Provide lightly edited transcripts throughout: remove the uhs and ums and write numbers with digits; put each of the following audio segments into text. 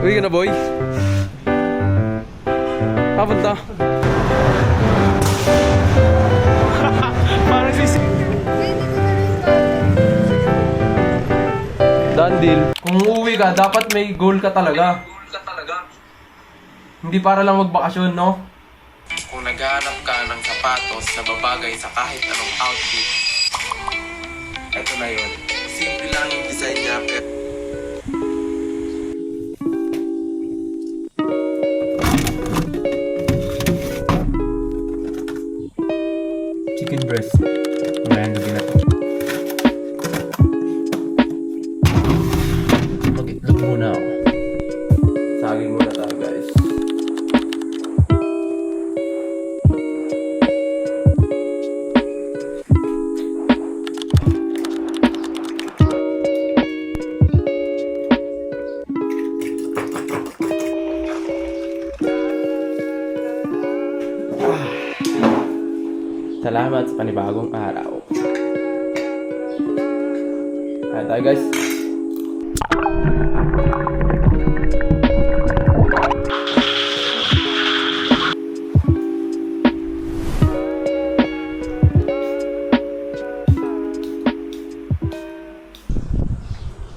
Uwi ka na, boy. Papunta. Parang sisi. Done deal. Kung uuwi ka, dapat may goal ka talaga. Hindi para lang magbakasyon, no? Kung naghahanap ka ng sapatos na babagay sa kahit anong outfit, ito na yun. Simple lang yung design niya, pero Chicken breast. Mayan gabi na to. Mag-itlog muna ako. Saging muna tayo, guys. Salamat sa panibagong araw. Kaya tayo, guys.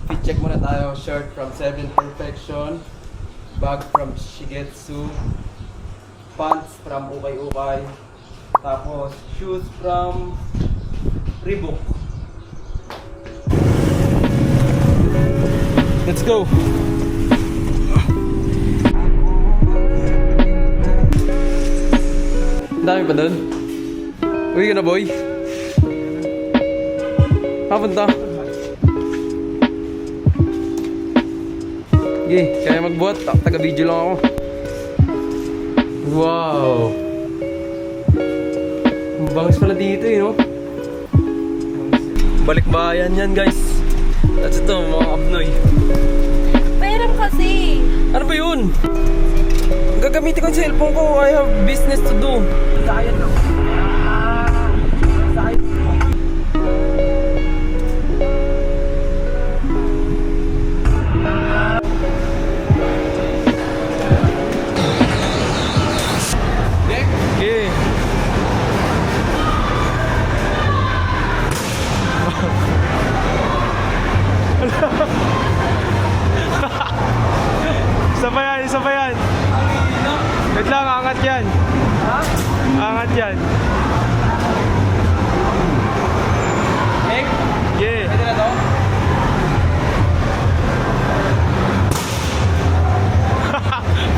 Fit check muna tayo. Shirt from 7 Perfection. Bag from Shigetsu. Pants from Ukay Ukay. Tapos, shoes from Reebok. Let's go! Ang dami pa doon. Uwi ka na, boy. Papunta. Sige, kaya magbuhat. Taga-video lang ako. Wow! Ang bangis pala dito eh, no? Balikbayan yan, guys. That's ito, mga abnoy. Pairam kasi. Ano ba yun? Gagamitin ko yung cellphone ko. I have business to do. Sayang lang. Isa pa yan. Wait lang, angat yan. Angat yan. Yeah. Pwede na to?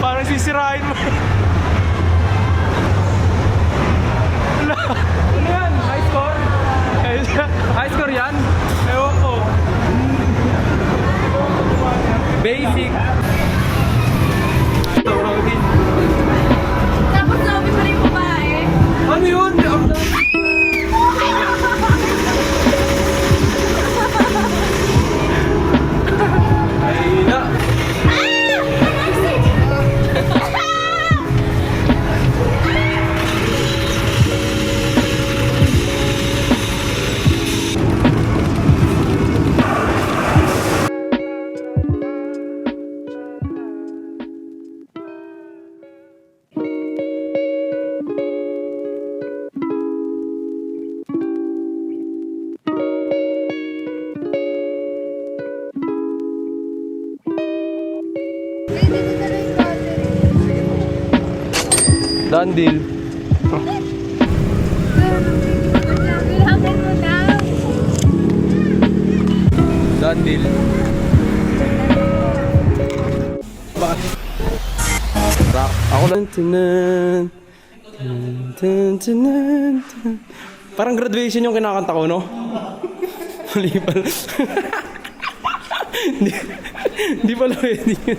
Parang sisirain mo. Ano yan? High score? High score yan? Ewan ko. Basic. Tapos lobby pa rin babae. Ano yun? Ay na. Done deal. Done deal. Bakit? Ako lang. Parang graduation yung kinakanta ko, no? Mali pala. Hindi pala pwede yun.